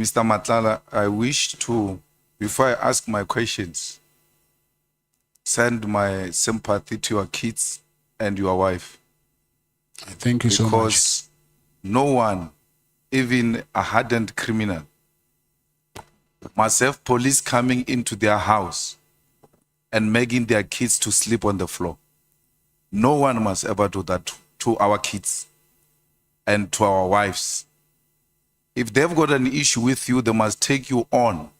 Mr. Matlala, I wish to, before I ask my questions, send my sympathy to your kids and your wife. Thank you so much. Because no one, even a hardened criminal, must have police coming into their house and making their kids to sleep on the floor. No one must ever do that to our kids and to our wives. If they've got an issue with you, they must take you on.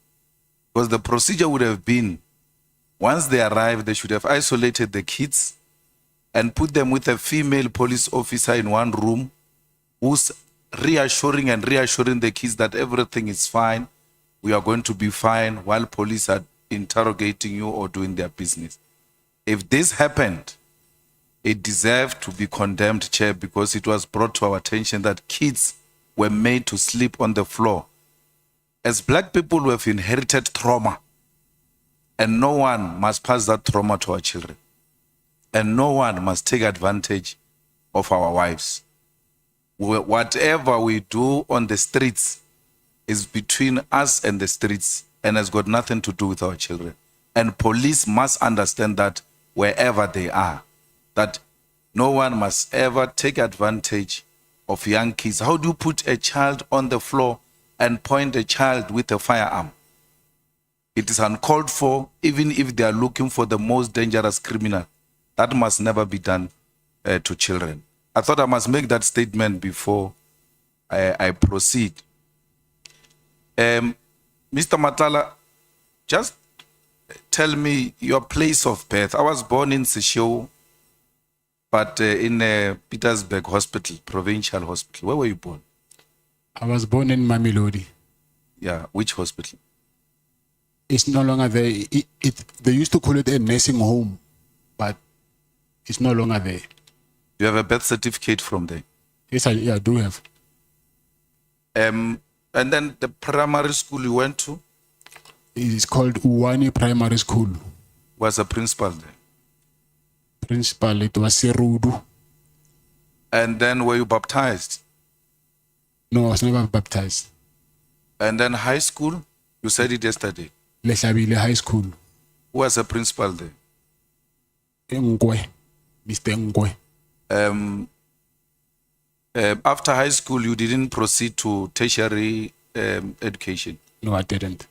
Because the procedure would have been, once they arrive, they should have isolated the kids and put them with a female police officer in one room who's reassuring the kids that everything is fine, we are going to be fine, while police are interrogating you or doing their business. If this happened, it deserved to be condemned, Chair, because it was brought to our attention that kids were made to sleep on the floor. As black people, we have inherited trauma, and no one must pass that trauma to our children. And no one must take advantage of our wives. Whatever we do on the streets is between us and the streets and has got nothing to do with our children. And police must understand that wherever they are, that no one must ever take advantage of young kids. How do you put a child on the floor and point a child with a firearm? It is uncalled for, even if they are looking for the most dangerous criminal. That must never be done to children. I thought I must make that statement before I proceed. Mr. Matlala, just tell me your place of birth. I was born in Seshou, but in Petersburg Hospital, Provincial Hospital. Where were you born? I was born in Mamelodi. Yeah, which hospital? It's no longer there. They used to call it a nursing home, but it's no longer there. Do you have a birth certificate from there? Yes, I do have. And then the primary school you went to? It is called Uwani Primary School. Was a principal there? Principal, it was Serudu. And then were you baptized? No, I was never baptized. And then high school? You said it yesterday. Leshabile High School. Who was a principal there? Ngwe, Mr. Ngwe. After high school, you didn't proceed to tertiary education? No, I didn't.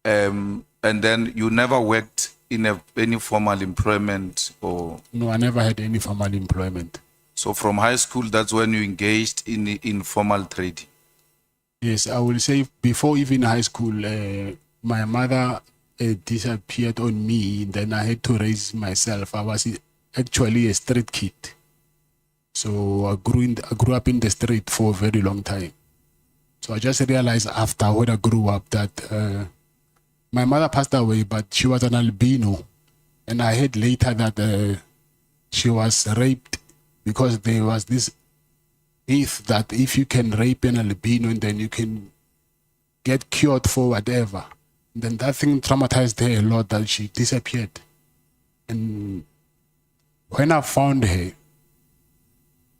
And then you never worked in any formal employment? Or No, I never had any formal employment. So from high school, that's when you engaged in informal trading? Yes, I will say before even high school, my mother disappeared on me. Then I had to raise myself. I was actually a street kid. So I grew up in the street for a very long time. So I just realized after when I grew up that my mother passed away, but she was an albino. And I heard later that she was raped because there was this myth that if you can rape an albino, then you can get cured for whatever. Then that thing traumatized her a lot that she disappeared. And when I found her,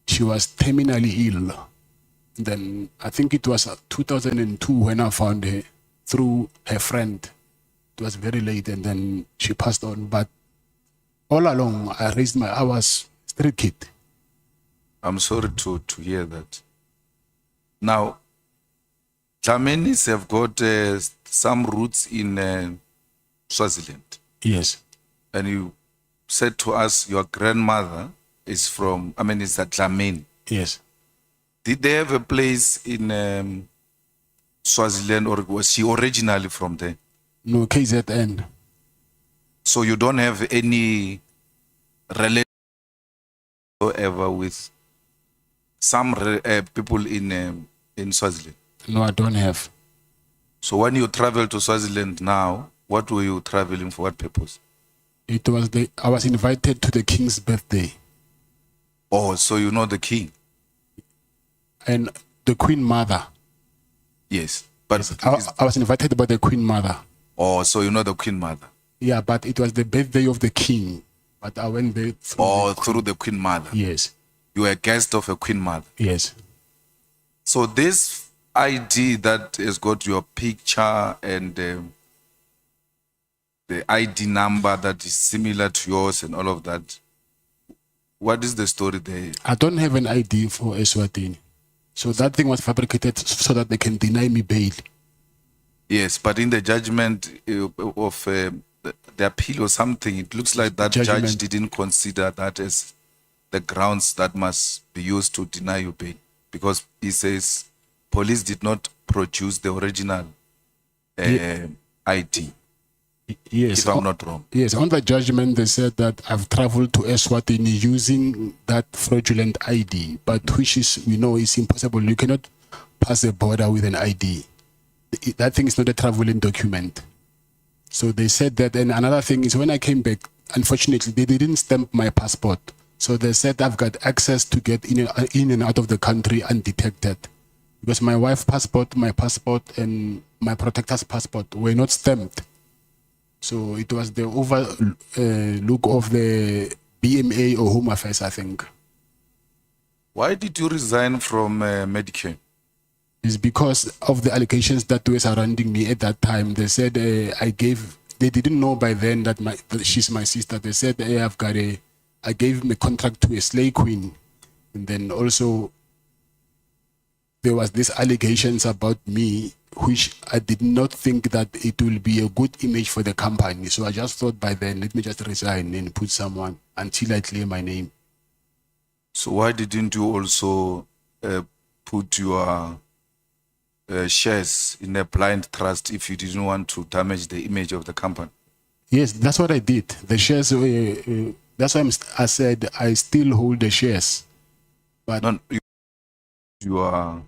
she was terminally ill. Then I think it was 2002 when I found her through her friend. It was very late and then she passed on. But all along, I was street kid. I'm sorry to hear that. Now, Dlamenis have got some roots in Swaziland. Yes. And you said to us your grandmother is from, is a Dlamini. Yes. Did they have a place in Swaziland, or was she originally from there? No, KZN. So you don't have any relation ever with some people in Swaziland? No, I don't have. So when you travel to Swaziland now, what were you traveling for? What purpose? I was invited to the king's birthday. Oh, so you know the king? And the queen mother. Yes. But yes, I was invited by the queen mother. Oh, so you know the queen mother? Yeah, but it was the birthday of the king. But I went there through the queen mother? Yes. You were a guest of a queen mother? Yes. So this ID that has got your picture and the ID number that is similar to yours and all of that. What is the story there? I don't have an ID for Eswatini. So that thing was fabricated so that they can deny me bail. Yes, but in the judgment of the appeal or something, it looks like that judge Judgment. didn't consider that as the grounds that must be used to deny you bail, because he says police did not produce the original ID, Yes. if I'm not wrong. Yes, on the judgment, they said that I've traveled to Eswatini using that fraudulent ID, but which is, we know, is impossible. You cannot pass a border with an ID. That thing is not a traveling document. So they said that. And another thing is, when I came back, unfortunately, they didn't stamp my passport. So they said I've got access to get in and out of the country undetected. Because my wife's passport, my passport, and my protector's passport were not stamped. So it was the overlook of the BMA or Home Affairs, I think. Why did you resign from Medicare? It's because of the allegations that were surrounding me at that time. They said they didn't know by then that she's my sister. They said I gave him a contract to a slay queen. And then also there was these allegations about me, which I did not think that it will be a good image for the company. So I just thought by then, let me just resign and put someone until I clear my name. So why didn't you also put your shares in a blind trust if you didn't want to damage the image of the company? Yes, that's what I did. The shares, that's why I said I still hold the shares. But no, your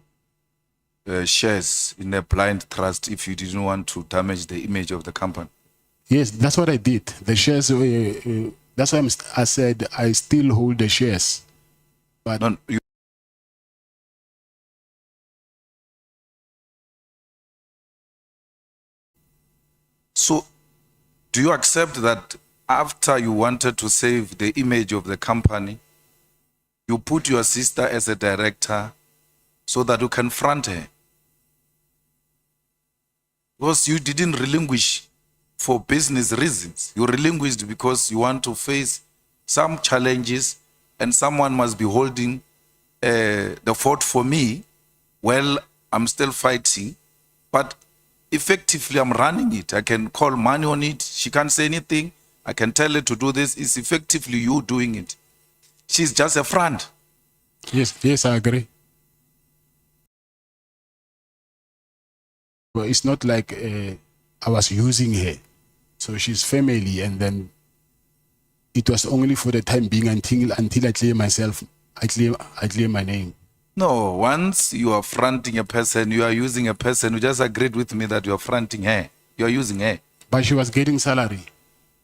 shares in a blind trust if you didn't want to damage the image of the company. Yes, that's what I did. The shares, that's why I said I still hold the shares. But no, so do you accept that after you wanted to save the image of the company, you put your sister as a director so that you can front her? Because you didn't relinquish for business reasons. You relinquished because you want to face some challenges and someone must be holding the fort for me while I'm still fighting. But effectively, I'm running it. I can call money on it. She can't say anything. I can tell her to do this. It's effectively you doing it. She's just a front. yes, I agree. But it's not like I was using her. So she's family, and then it was only for the time being until I clear myself, I clear my name. No, once you are fronting a person, you are using a person. You just agreed with me that you are fronting her. You are using her. But she was getting salary.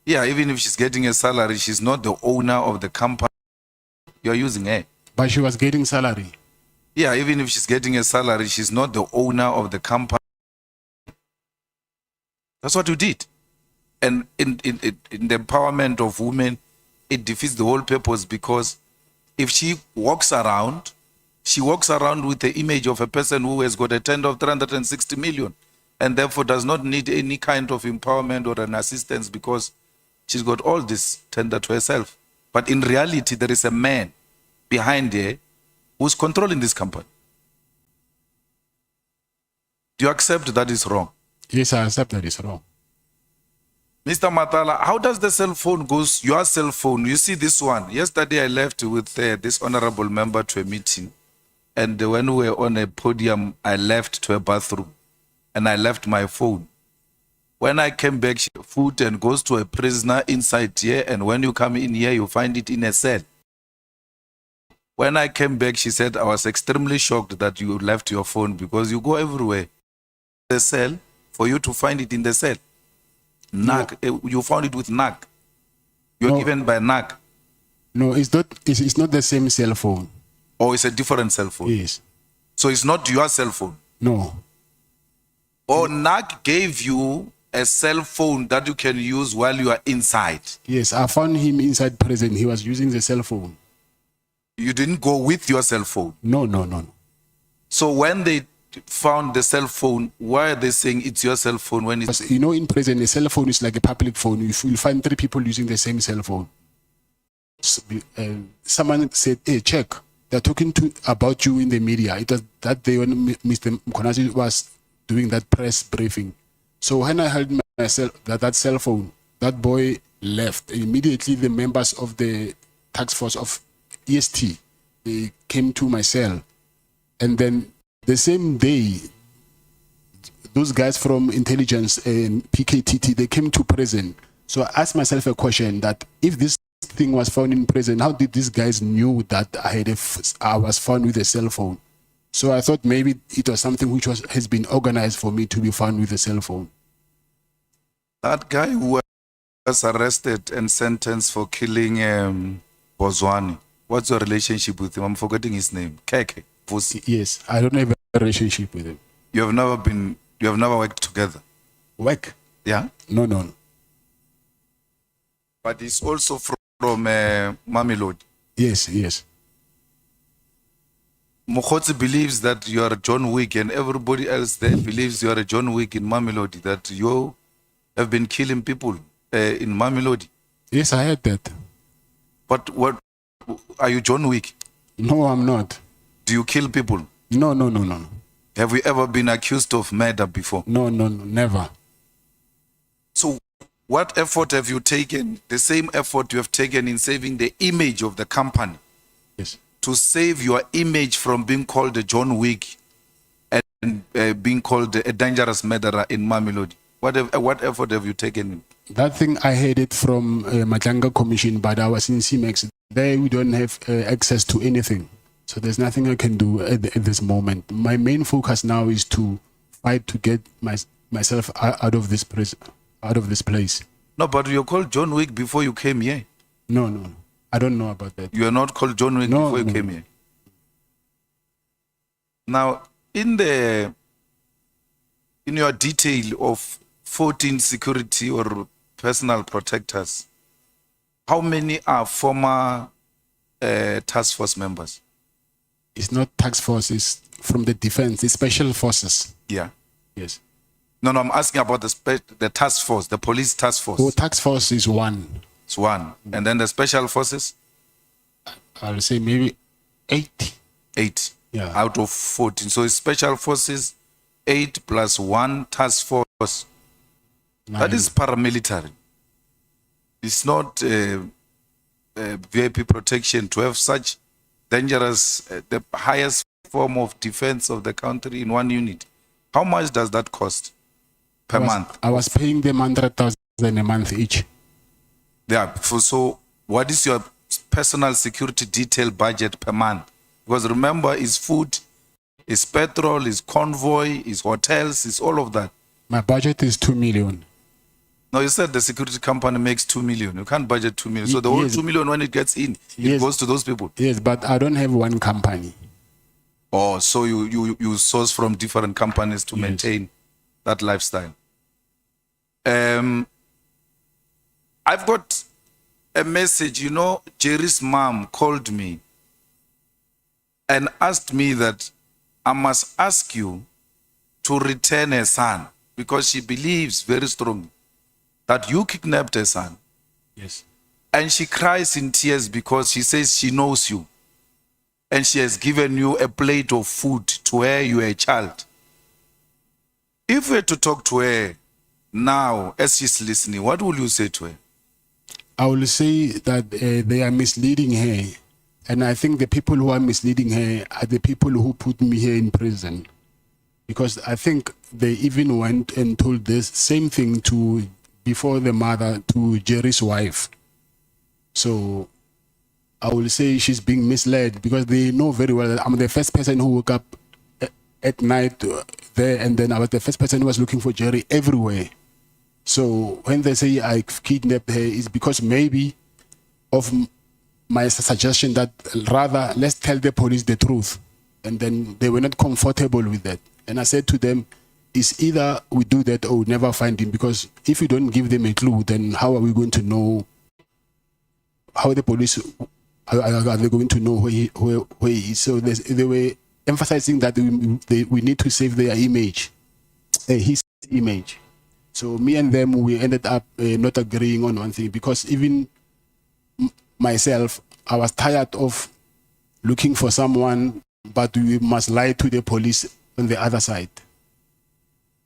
Yeah, even if she's getting a salary, she's not the owner of the company. You are using her. But she was getting salary. Yeah, even if she's getting a salary, she's not the owner of the company. That's what you did. And in the empowerment of women, it defeats the whole purpose, because if she walks around with the image of a person who has got a tender of 360 million and therefore does not need any kind of empowerment or an assistance because she's got all this tender to herself. But in reality, there is a man behind her who's controlling this company. Do you accept that is wrong? Yes, I accept that it's wrong. Mr. Matlala, how does the cell phone goes, your cell phone, you see this one? Yesterday I left with this honorable member to a meeting, and when we were on a podium, I left to a bathroom and I left my phone. When I came back, she food and goes to a prisoner inside here, and when you come in here, you find it in a cell. When I came back, she said, I was extremely shocked that you left your phone because you go everywhere. The cell, for you to find it in the cell. NAC, you found it with NAC. You're given by NAC. No, it's not. It's not the same cell phone. Or it's a different cell phone. Yes. So it's not your cell phone. No. Or NAC gave you a cell phone that you can use while you are inside. Yes, I found him inside prison. He was using the cell phone. You didn't go with your cell phone. No. So when they found the cell phone, why are they saying it's your cell phone when it's... Because, you know, in prison, a cell phone is like a public phone. You'll find 3 people using the same cell phone. So, someone said, hey, check. They're talking about you in the media. It was that day when Mr. Mkonazi was doing that press briefing. So when I held that cell phone, that boy left. Immediately, the members of the task force of EST, they came to my cell. And then the same day, those guys from intelligence and PKTT, they came to prison. So I asked myself a question that if this thing was found in prison, how did these guys knew that I was found with a cell phone? So I thought maybe it was something which has been organized for me to be found with a cell phone. That guy who was arrested and sentenced for killing Bozwani, what's your relationship with him? I'm forgetting his name. Keke. Yes, I don't have a relationship with him. You have never worked together? Work? Yeah? No. But he's also from Mamelodi. Yes. Mokgotsi believes that you are John Wick, and everybody else there believes you are a John Wick in Mamelodi, that you have been killing people in Mamelodi. Yes, I heard that. But what are you, John Wick? No, I'm not. Do you kill people? No. Have you ever been accused of murder before? No, never. So what effort have you taken, the same effort you have taken in saving the image of the company? Yes. To save your image from being called a John Wick and being called a dangerous murderer in Mamelodi? What effort have you taken? That thing, I heard it from Matlala Commission, but I was in CMEX. There we don't have access to anything. So there's nothing I can do at this moment. My main focus now is to fight to get myself out of this place. No, but you're called John Wick before you came here. No. I don't know about that. You are not called John Wick before you came here. Now, in your detail of 14 security or personal protectors, how many are former task force members? It's not task force, it's from the defense, it's special forces. Yeah. Yes. No, I'm asking about the task force, the police task force. Oh, task force is 1. It's 1. And then the special forces? I'll say maybe 8. 8. Yeah. Out of 14. So it's special forces, 8 plus 1 task force. 9. That is paramilitary. It's not VIP protection to have such dangerous, the highest form of defense of the country in one unit. How much does that cost per month? I was paying them 100,000 a month each. Yeah. So what is your personal security detail budget per month? Because remember, it's food, it's petrol, it's convoy, it's hotels, it's all of that. My budget is 2 million. No, you said the security company makes 2 million. You can't budget 2 million. So the whole 2 million, when it gets in, it goes to those people. Yes, but I don't have one company. Oh, so you source from different companies to maintain that lifestyle. I've got a message. You know, Jerry's mom called me and asked me that I must ask you to return her son, because she believes very strongly that you kidnapped her son. Yes. And she cries in tears because she says she knows you. And she has given you a plate of food to her, you are a child. If we were to talk to her now, as she's listening, what will you say to her? I will say that they are misleading her. And I think the people who are misleading her are the people who put me here in prison. Because I think they even went and told this same thing before the mother, to Jerry's wife. So I will say she's being misled, because they know very well that I'm the first person who woke up at night there, and then I was the first person who was looking for Jerry everywhere. So when they say I kidnapped her, it's because maybe of my suggestion that rather let's tell the police the truth. And then they were not comfortable with that. And I said to them, it's either we do that or we never find him, because if we don't give them a clue, then how are we going to know, how the police are they going to know where he is? So they were emphasizing that we need to save their image, his image. So me and them, we ended up not agreeing on one thing, because even myself, I was tired of looking for someone, but we must lie to the police on the other side.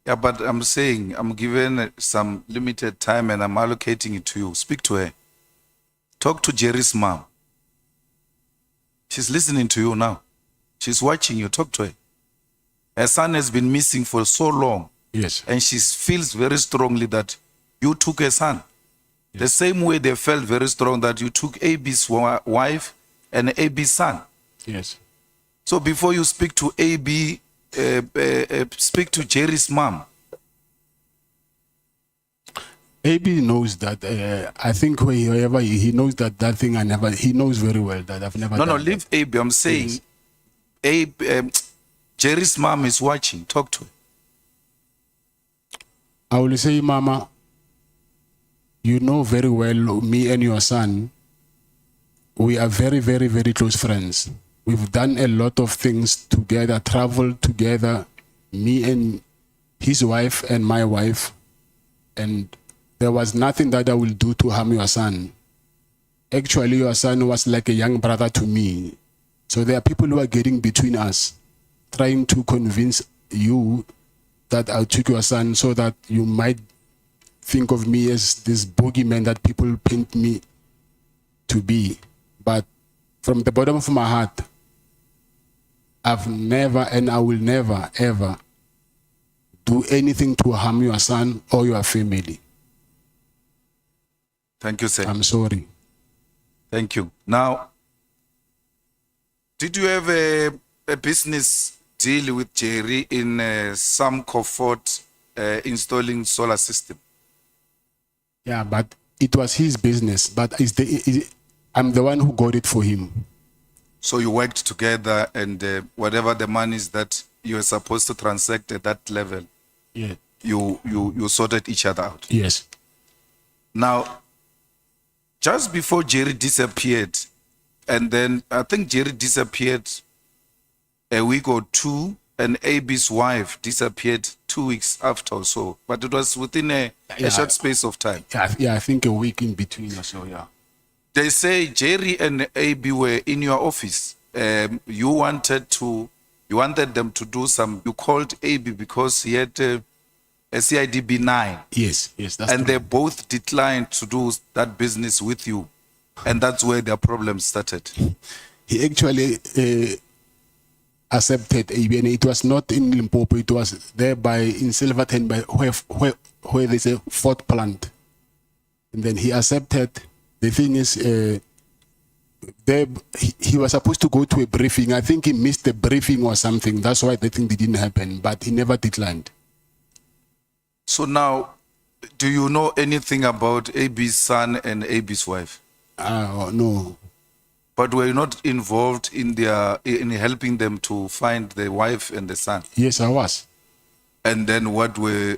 Yeah, but I'm saying I'm given some limited time and I'm allocating it to you. Speak to her. Talk to Jerry's mom. She's listening to you now. She's watching you. Talk to her. Her son has been missing for so long. Yes. And she feels very strongly that you took her son. Yes. The same way they felt very strong that you took AB's wife and AB's son. Yes. So before you speak to AB, speak to Jerry's mom. AB knows that. I think wherever he knows that thing, he knows very well that I've never done. No, leave AB. I'm saying, yes. AB, Jerry's mom is watching. Talk to her. I will say, Mama, you know very well, me and your son, we are very, very, very close friends. We've done a lot of things together, traveled together, me and his wife and my wife, and there was nothing that I will do to harm your son. Actually, your son was like a young brother to me. So there are people who are getting between us, trying to convince you that I took your son so that you might think of me as this bogeyman that people paint me to be. But from the bottom of my heart, I've never and I will never, ever do anything to harm your son or your family. Thank you, sir. I'm sorry. Thank you. Now, did you have a business deal with Jerry in some comfort installing solar system? Yeah, but it was his business, but I'm the one who got it for him. So you worked together, and whatever the monies that you were supposed to transact at that level, yeah, you sorted each other out. Yes. Now, just before Jerry disappeared, and then I think Jerry disappeared a week or two, and AB's wife disappeared 2 weeks after or so, but it was within a short space of time. Yeah, I think a week in between or so, yeah. They say Jerry and AB were in your office. You wanted them to do some, you called AB because he had a CIDB 9. Yes, that's and true. they both declined to do that business with you. And that's where their problem started. He actually accepted AB, and it was not in Limpopo, it was there in Silverton, where there's a fourth plant. And then he accepted. The thing is, he was supposed to go to a briefing. I think he missed the briefing or something. That's why the thing didn't happen, but he never declined. So now, do you know anything about AB's son and AB's wife? No. But were you not involved in helping them to find the wife and the son? Yes, I was. And then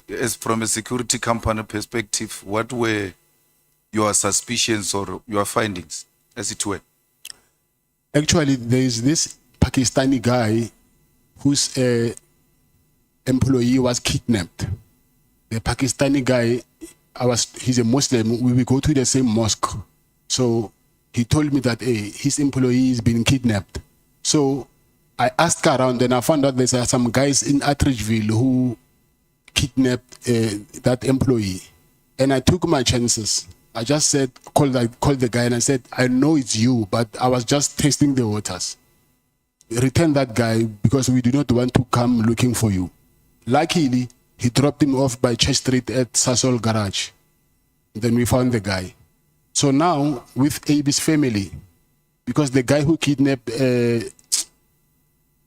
as from a security company perspective, what were your suspicions or your findings, as it were? Actually, there is this Pakistani guy whose employee was kidnapped. The Pakistani guy, he's a Muslim. We go to the same mosque. So he told me that his employee is being kidnapped. So I asked around and I found out there's some guys in Atteridgeville who kidnapped that employee. And I took my chances. I just said, call the guy, and I said, I know it's you, but I was just testing the waters. Return that guy because we do not want to come looking for you. Luckily, he dropped him off by Church Street at Sasol Garage. Then we found the guy. So now, with AB's family, because the guy who kidnapped the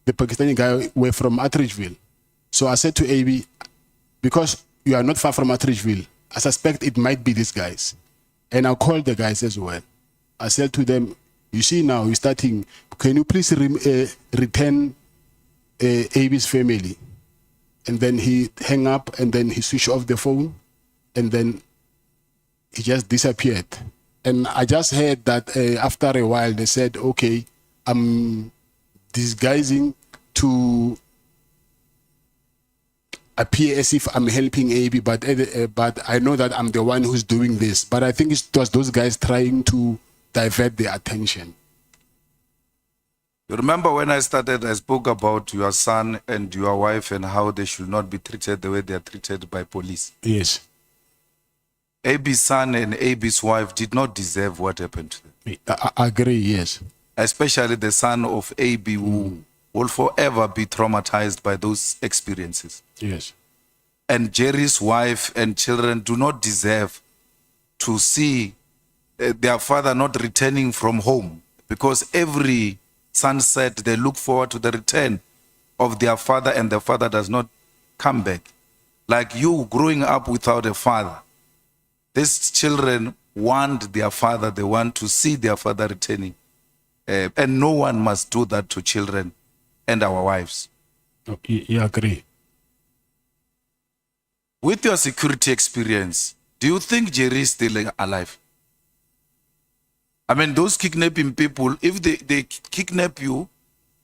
Pakistani guy were from Atteridgeville. So I said to AB, because you are not far from Atteridgeville, I suspect it might be these guys. And I called the guys as well. I said to them, you see now, you're starting, can you please return AB's family? And then he hung up and then he switched off the phone and then he just disappeared. And I just heard that after a while they said, okay, I'm disguising to appear as if I'm helping AB, but I know that I'm the one who's doing this. But I think it was those guys trying to divert their attention. You remember when I started, I spoke about your son and your wife and how they should not be treated the way they are treated by police. Yes. AB's son and AB's wife did not deserve what happened to them. I agree, yes. Especially the son of AB, who will forever be traumatized by those experiences. Yes. And Jerry's wife and children do not deserve to see their father not returning from home, because every sunset they look forward to the return of their father, and the father does not come back. Like you growing up without a father, these children want their father, they want to see their father returning. And no one must do that to children and our wives. You agree? With your security experience, do you think Jerry is still alive? I mean, those kidnapping people, if they kidnap you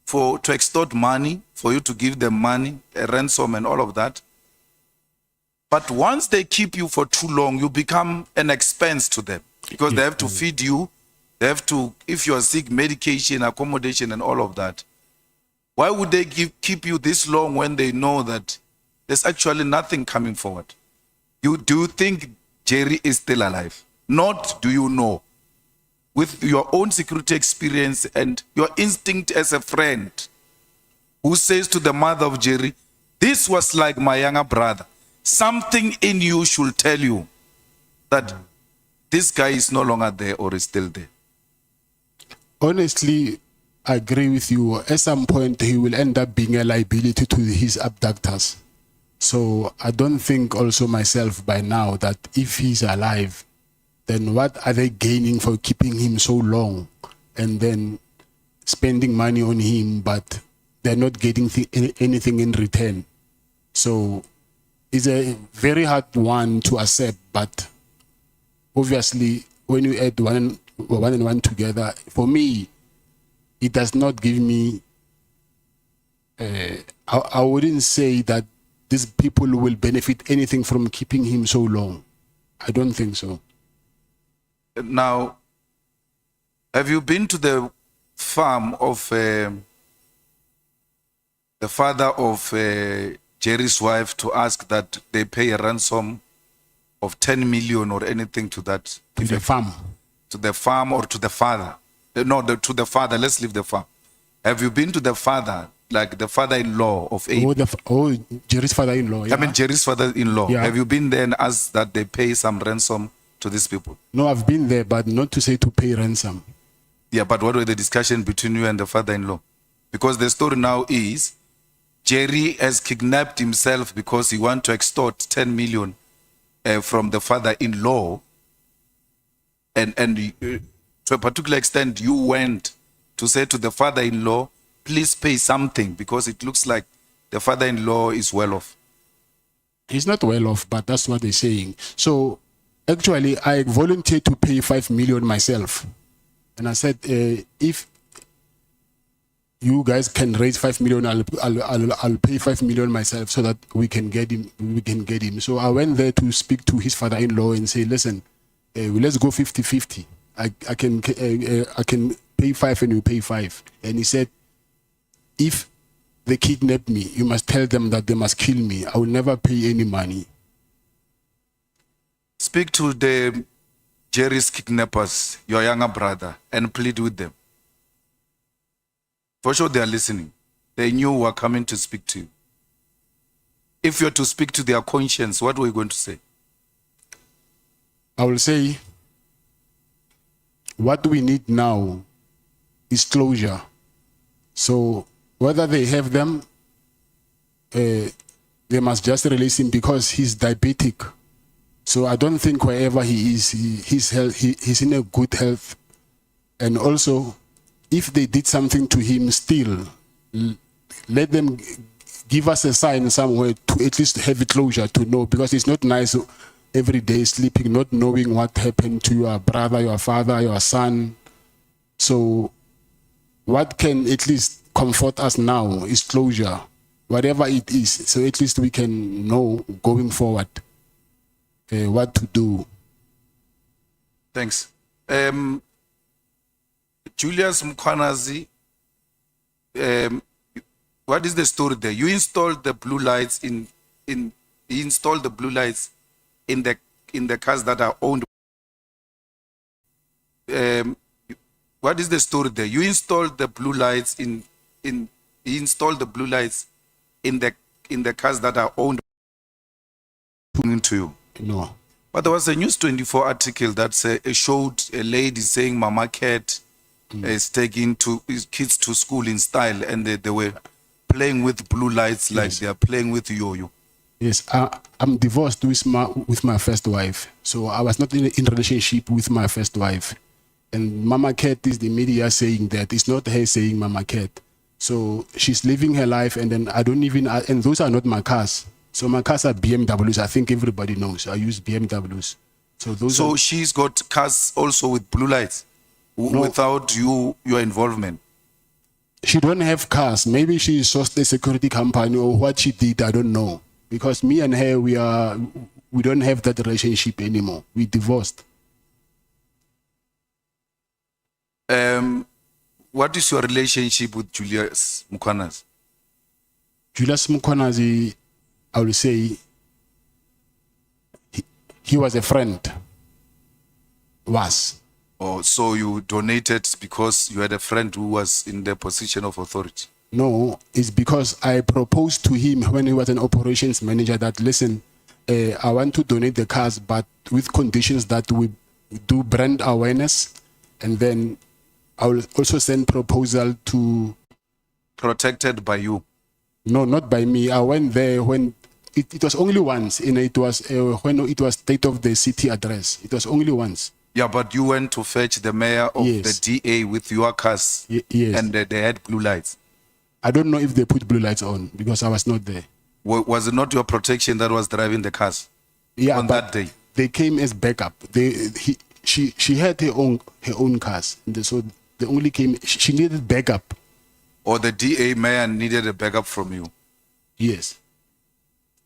to extort money, for you to give them money, a ransom and all of that, but once they keep you for too long, you become an expense to them, because they have to feed you, they have to, if you are sick, medication, accommodation and all of that. Why would they keep you this long when they know that there's actually nothing coming forward? Do you think Jerry is still alive? Not do you know. With your own security experience and your instinct as a friend who says to the mother of Jerry, this was like my younger brother. Something in you should tell you that this guy is no longer there or is still there. Honestly, I agree with you. At some point, he will end up being a liability to his abductors. So I don't think also myself by now that if he's alive, then what are they gaining for keeping him so long and then spending money on him, but they're not getting anything in return? So it's a very hard one to accept, but obviously when you add one and one together, for me, it does not give me, I wouldn't say that these people will benefit anything from keeping him so long. I don't think so. Now, have you been to the farm of the father of Jerry's wife to ask that they pay a ransom of 10 million or anything to that? To the farm? To the farm or to the father? No, to the father. Let's leave the farm. Have you been to the father, like the father-in-law of A? Jerry's father-in-law. Yeah. I mean, Jerry's father-in-law. Yeah. Have you been there and asked that they pay some ransom to these people? No, I've been there, but not to say to pay ransom. Yeah, but what were the discussion between you and the father-in-law? Because the story now is Jerry has kidnapped himself because he wants to extort 10 million from the father-in-law. And to a particular extent, you went to say to the father-in-law, please pay something, because it looks like the father-in-law is well off. He's not well off, but that's what they're saying. So actually, I volunteered to pay 5 million myself. And I said, if you guys can raise 5 million, I'll pay 5 million myself so that we can get him. So I went there to speak to his father-in-law and say, listen, let's go 50-50. I can pay 5 and you pay 5. And he said, if they kidnap me, you must tell them that they must kill me. I will never pay any money. Speak to the Jerry's kidnappers, your younger brother, and plead with them. For sure they are listening. They knew we were coming to speak to you. If you're to speak to their conscience, what were you going to say? I will say, what we need now is closure. So whether they have them, they must just release him because he's diabetic. So I don't think wherever he is, he's in a good health. And also, if they did something to him still, let them give us a sign somewhere to at least have a closure to know, because it's not nice every day sleeping, not knowing what happened to your brother, your father, your son. So what can at least comfort us now is closure, whatever it is. So at least we can know going forward what to do. Thanks. Julius Mkwanazi, what is the story there? You installed the blue lights he installed the blue lights in the cars that are owned. What is the story there? You installed the blue lights he installed the blue lights in the cars that are owned into you. No. But there was a News 24 article that showed a lady saying Mama Cat is taking his kids to school in style, and they were playing with blue lights like they are playing with yo-yo. Yes, I'm divorced with my first wife, so I was not in relationship with my first wife. And Mama Cat is the media saying that. It's not her saying Mama Cat. So she's living her life, and then I don't even, and those are not my cars. So my cars are BMWs. I think everybody knows I use BMWs. So those. So she's got cars also with blue lights, without your involvement. She don't have cars. Maybe she sourced a security company or what she did. I don't know. Because me and her, we don't have that relationship anymore. We divorced. What is your relationship with Julius Mkwanazi? Julius Mkwanazi, I will say, he was a friend. Was. Oh, so you donated because you had a friend who was in the position of authority? No, it's because I proposed to him when he was an operations manager that, listen, I want to donate the cars, but with conditions that we do brand awareness, and then I will also send proposal to... Protected by you? No, not by me. I went there when it was only once, and it was when it was state of the city address. It was only once. Yeah, but you went to fetch the mayor of the DA with your cars, yes, and they had blue lights. I don't know if they put blue lights on because I was not there. Was it not your protection that was driving the cars? Yeah, on that day they came as backup. She had her own cars, and so they only came. She needed backup. Or the DA mayor needed a backup from you? Yes.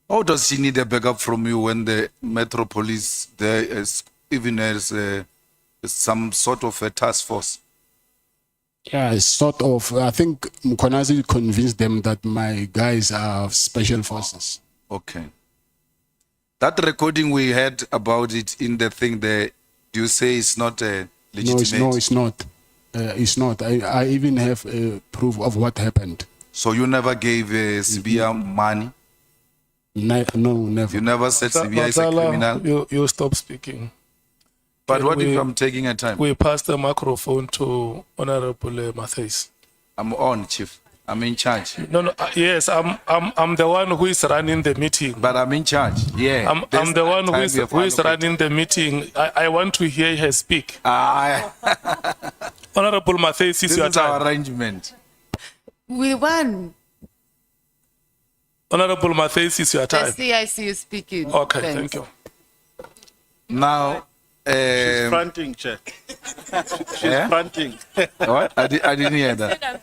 How does she need a backup from you when the Metro Police there is even as some sort of a task force? Yeah, sort of. I think Mkwanazi convinced them that my guys are special forces. Okay. That recording we heard about it in the thing there, do you say it's not legitimate? No, it's not. It's not. I even have proof of what happened. So you never gave Sibia money? No, never. You never said Sibia is a criminal? You stop speaking. But what if I'm taking a time? We pass the microphone to Honorable Matthias. I'm on, Chief. I'm in charge. No, yes, I'm the one who is running the meeting. But I'm in charge. Yeah. I'm the one who is running the meeting. I want to hear her speak. Honorable Matthias, this your is time. Our arrangement. We won. Honorable Matthias, is your time. I see you speaking. Okay, Thanks. thank you. Now, she's fronting, Chair. She's fronting. What? I didn't hear that.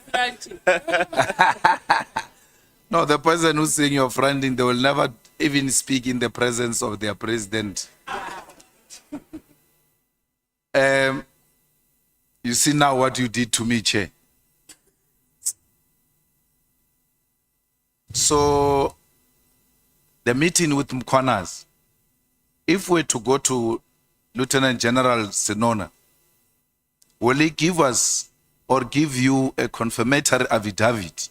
No, the person who's saying you're fronting, they will never even speak in the presence of their president. You see now what you did to me, Chair. So, the meeting with Mkwanazi, if we're to go to Lieutenant General Senona, will he give us or give you a confirmatory affidavit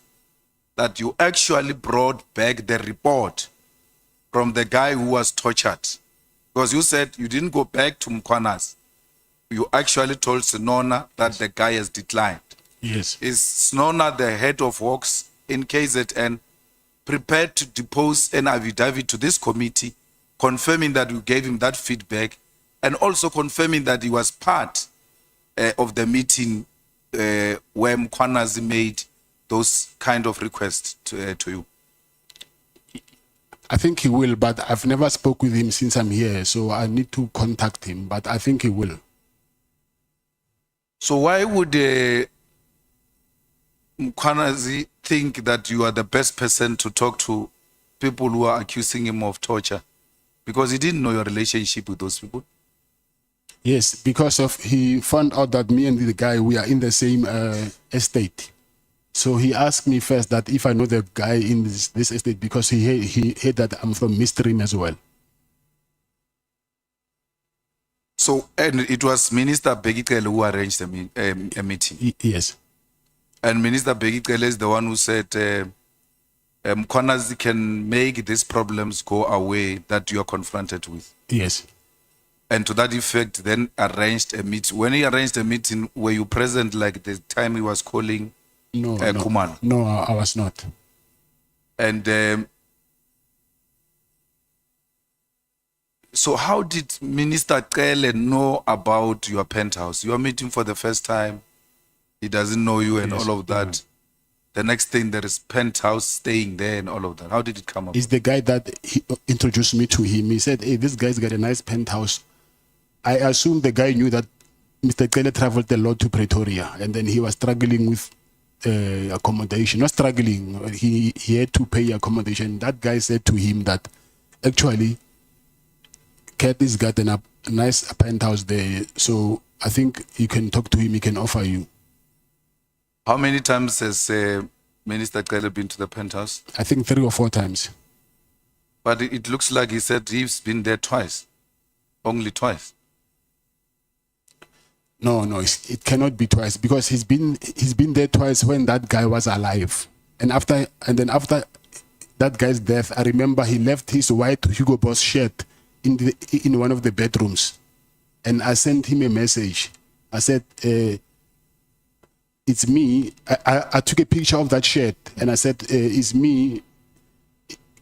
that you actually brought back the report from the guy who was tortured? Because you said you didn't go back to Mkwanazi. You actually told Senona that the guy has declined. Yes. Is Senona, the head of works in KZN, prepared to depose an affidavit to this committee confirming that you gave him that feedback and also confirming that he was part of the meeting where Mkwanazi made those kind of requests to you? I think he will, but I've never spoke with him since I'm here, so I need to contact him, but I think he will. So why would Mkwanazi think that you are the best person to talk to people who are accusing him of torture? Because he didn't know your relationship with those people. Yes, because of he found out that me and the guy, we are in the same estate. So he asked me first that if I know the guy in this estate, because he heard that I'm from Midstream as well. So, and it was Minister Begitele who arranged a meeting. Yes. And Minister Begitele is the one who said, Mkwanazi can make these problems go away that you are confronted with. Yes. And to that effect, then arranged a meeting. When he arranged a meeting, were you present like the time he was calling No, Kumalo? no, I was not. And so how did Minister Kele know about your penthouse? You are meeting for the first time. He doesn't know you and Yes, all of that. The next thing, there is penthouse staying there and all of that. How did it come up? It's the guy that he introduced me to him. He said, hey, this guy's got a nice penthouse. I assume the guy knew that Mr. Kele traveled a lot to Pretoria, and then he was struggling with accommodation. Not struggling, he had to pay accommodation. That guy said to him that actually Kathy's got a nice penthouse there, so I think you can talk to him, he can offer you. How many times has Minister Kele been to the penthouse? I think 3 or 4 times. But it looks like he said he's been there twice. Only twice. No, it cannot be twice, because he's been there twice when that guy was alive, and then after that guy's death, I remember he left his white Hugo Boss shirt in one of the bedrooms, and I sent him a message. I said, "It's me." I took a picture of that shirt, and I said, "It's me,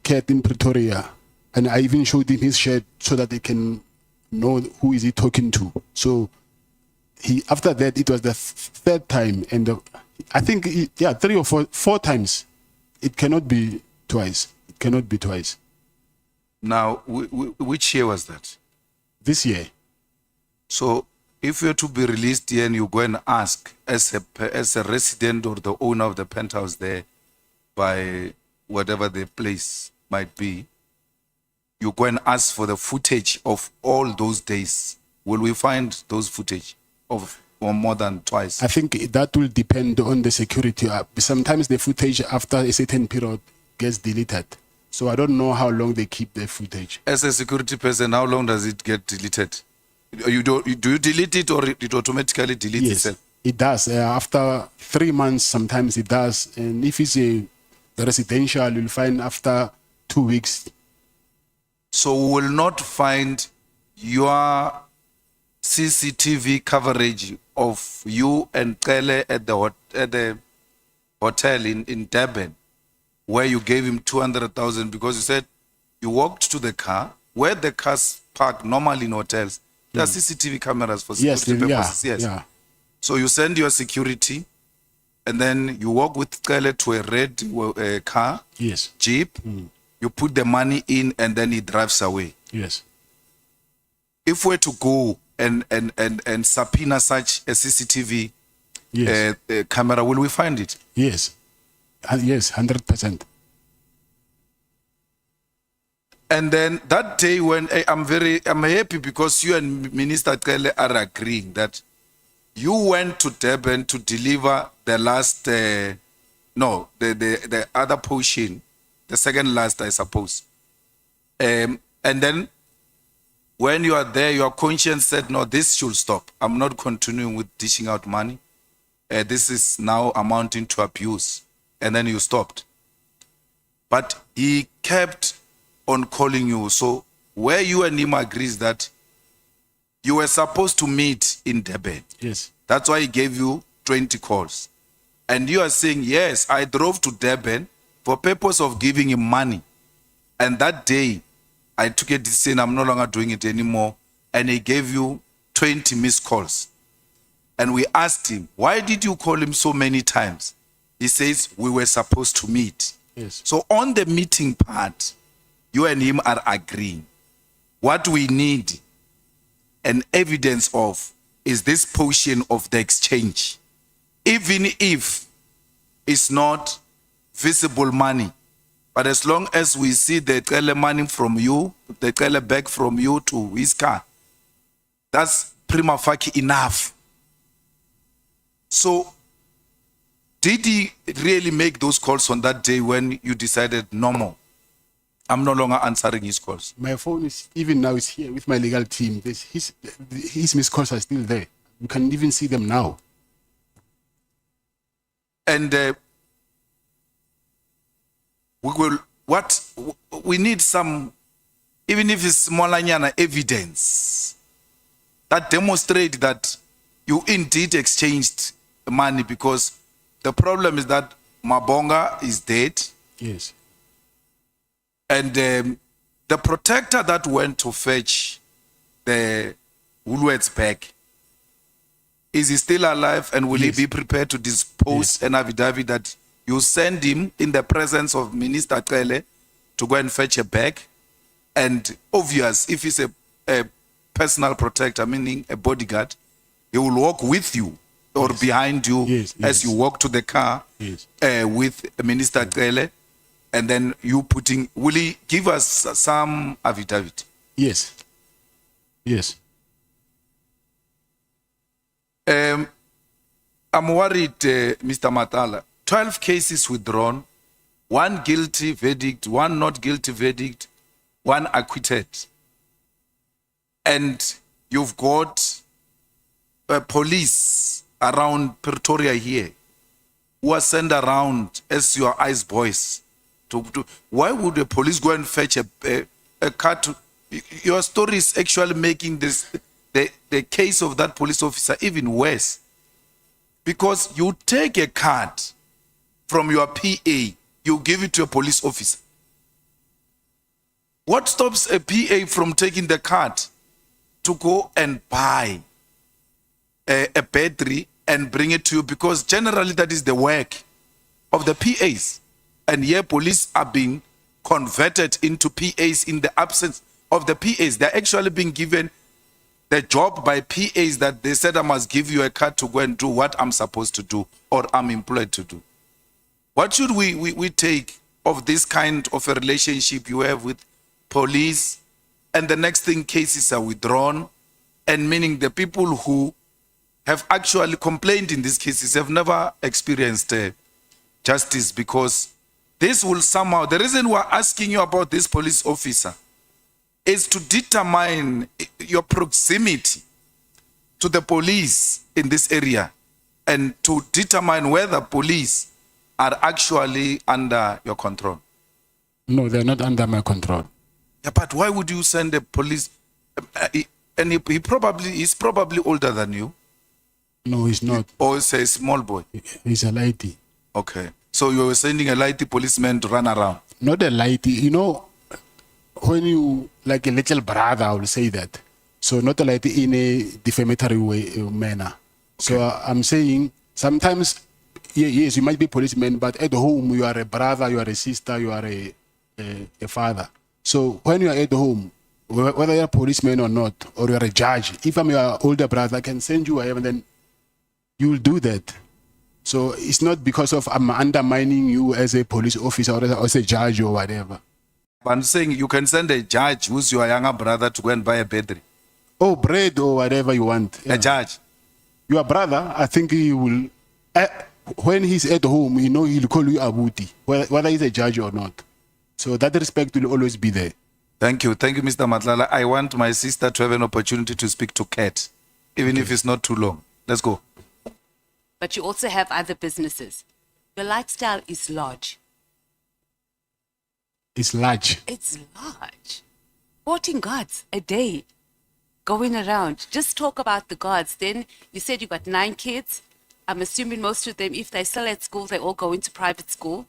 Cat in Pretoria," and I even showed him his shirt so that they can know who is he talking to. So. After that, it was the 3rd time, and I think 3 or 4 times. It cannot be twice. It cannot be twice. Now, which year was that? This year. So, if you're to be released here and you go and ask as a resident or the owner of the penthouse there, by whatever the place might be, you go and ask for the footage of all those days. Will we find those footage? Or more than twice? I think that will depend on the security. Sometimes the footage after a certain period gets deleted. So I don't know how long they keep the footage. As a security person, how long does it get deleted? Do you delete it, or it automatically deletes itself? It does. After 3 months, sometimes it does. And if it's a residential, you'll find after 2 weeks. So we will not find your CCTV coverage of you and Kele at the hotel in Durban, where you gave him 200,000 because you said you walked to the car where the cars park normally in hotels. There are CCTV cameras for security purposes. Yes. Yeah. So you send your security, and then you walk with Kele to a red car, Yes. Jeep. You put the money in, and then he drives away. Yes. If we're to go and subpoena such a CCTV Yes. camera, will we find it? Yes. Yes, 100%. And then that day when I'm happy because you and Minister Kele are agreeing that you went to Durban to deliver the last, the other portion, the second last, I suppose. And then when you are there, your conscience said, no, this should stop. I'm not continuing with dishing out money. This is now amounting to abuse. And then you stopped. But he kept on calling you. So where you and him agrees that you were supposed to meet in Durban. Yes. That's why he gave you 20 calls. And you are saying, yes, I drove to Durban for purpose of giving him money. And that day, I took a decision, I'm no longer doing it anymore. And he gave you 20 missed calls. And we asked him, why did you call him so many times? He says, we were supposed to meet. Yes. So on the meeting part, you and him are agreeing. What we need an evidence of is this portion of the exchange. Even if is not visible money. But as long as we see the tele money from you, the tele bag from you to his car, that's prima facie enough. So, did he really make those calls on that day when you decided no more? I'm no longer answering his calls. My phone is, even now, is here with my legal team. His missed calls are still there. You can even see them now. And we need some, even if it's smallanyana evidence that demonstrate that you indeed exchanged money, because the problem is that Mabonga is dead. Yes. And the protector that went to fetch the Woolworths bag, is he still alive, and will Yes. he be prepared to dispose an affidavit that you send him in the presence of Minister Kele to go and fetch a bag? And obvious, if he's a personal protector, meaning a bodyguard, he will walk with you or behind you as you walk to the car with Minister Kele, and then you putting, will he give us some affidavit? Yes. Yes. I'm worried, Mr. Matlala. 12 cases withdrawn, 1 guilty verdict, 1 not guilty verdict, 1 acquitted. And you've got police around Pretoria here who are sent around as your eyes boys. Why would the police go and fetch a car to... Your story is actually making this the case of that police officer even worse. Because you take a card from your PA, you give it to a police officer. What stops a PA from taking the card to go and buy a battery and bring it to you? Because generally that is the work of the PAs. And here police are being converted into PAs in the absence of the PAs. They're actually being given the job by PAs that they said, I must give you a card to go and do what I'm supposed to do or I'm employed to do. What should we take of this kind of a relationship you have with police? And the next thing, cases are withdrawn, and meaning the people who have actually complained in these cases have never experienced justice, because this will somehow, the reason we're asking you about this police officer is to determine your proximity to the police in this area and to determine whether police are actually under your control. No, they're not under my control. Yeah, but why would you send a police? And he's probably older than you. No, he's not. Or is a small boy? He's a lighty. Okay. So you were sending a lighty policeman to run around? Not a lighty. You know, when you, like a little brother, I will say that. So not a lighty in a defamatory manner. So I'm saying sometimes, yes, you might be a policeman, but at home you are a brother, you are a sister, you are a father. So when you are at home, whether you're a policeman or not, or you're a judge, if I'm your older brother, I can send you whatever, then you will do that. So it's not because of I'm undermining you as a police officer or as a judge or whatever. I'm saying you can send a judge who's your younger brother to go and buy a battery. Oh, bread or whatever you want. A judge. Your brother, I think he will, when he's at home, you know, he'll call you Abuti, whether he's a judge or not. So that respect will always be there. Thank you. Thank you, Mr. Matlala. I want my sister to have an opportunity to speak to Kat, even if it's not too long. Let's go. But you also have other businesses. Your lifestyle is large. It's large. It's large. 14 guards a day going around. Just talk about the guards. Then you said you got 9 kids. I'm assuming most of them, if they're still at school, they all go into private school.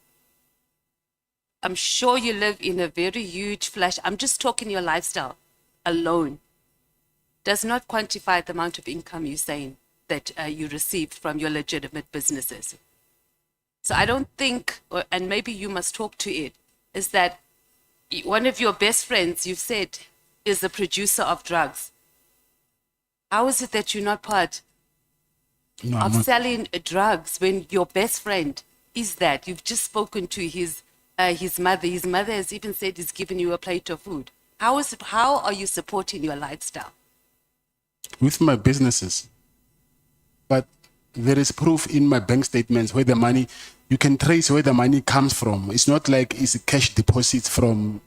I'm sure you live in a very huge flash. I'm just talking your lifestyle alone. Does not quantify the amount of income you're saying that you received from your legitimate businesses. So I don't think, and maybe you must talk to it, is that one of your best friends, you've said, is a producer of drugs. How is it that you're not part of selling drugs when your best friend is that? You've just spoken to his mother. His mother has even said he's given you a plate of food. How are you supporting your lifestyle? With my businesses. But there is proof in my bank statements where the money, you can trace where the money comes from. It's not like it's a cash deposit from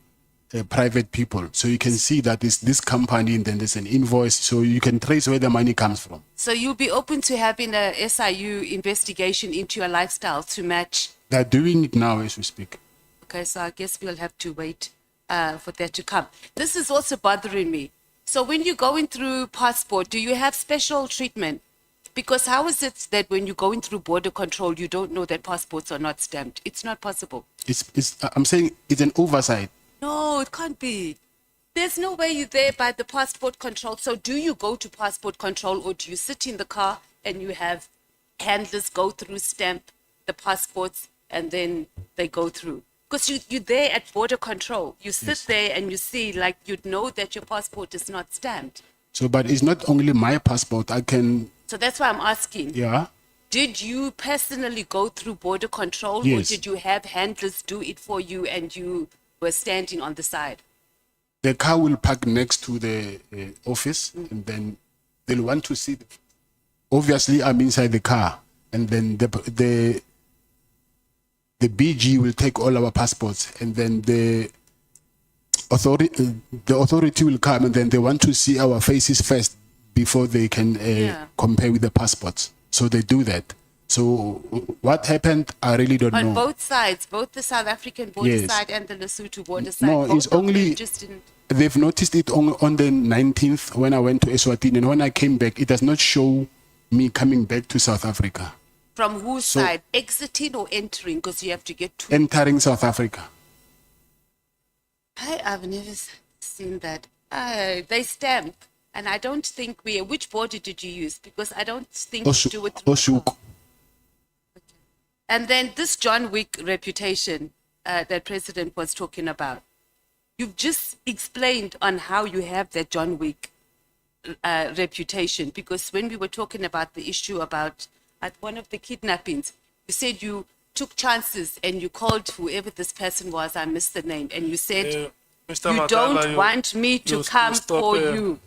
private people. So you can see that it's this company and then there's an invoice. So you can trace where the money comes from. So you'll be open to having a SIU investigation into your lifestyle to match? They're doing it now as we speak. Okay, so I guess we'll have to wait for that to come. This is also bothering me. So when you're going through passport, do you have special treatment? Because how is it that when you're going through border control, you don't know that passports are not stamped? It's not possible. I'm saying it's an oversight. No, it can't be. There's no way you're there by the passport control. So do you go to passport control or do you sit in the car and you have handlers go through, stamp the passports, and then they go through? Because you're there at border control. You sit there and you see, like, you'd know that your passport is not stamped. So, but it's not only my passport. I can... So that's why I'm asking. Yeah. Did you personally go through border control? Yes. Or did you have handlers do it for you and you were standing on the side? The car will park next to the office, and then they'll want to see. Obviously, I'm inside the car, and then the BG will take all our passports, and then the authority will come, and then they want to see our faces first before they can compare with the passports. So they do that. So what happened, I really don't know. On both sides, both the South African border side and the Lesotho border side. No, it's only, they've noticed it on the 19th when I went to Eswatini, and when I came back, it does not show me coming back to South Africa. From whose side? Exiting or entering? Because you have to get to... Entering South Africa. I've never seen that. They stamp. And I don't think which border did you use? Because I don't think you do it through... Oshuk. And then this John Wick reputation that President was talking about. You've just explained on how you have that John Wick reputation, because when we were talking about the issue about at one of the kidnappings, you said you took chances and you called whoever this person was, I missed the name, and you said, Mr. you Matlala, don't want me to come for you.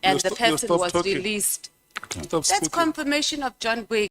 And the you person stop was talking. released. Stop That's speaking. confirmation of John Wick.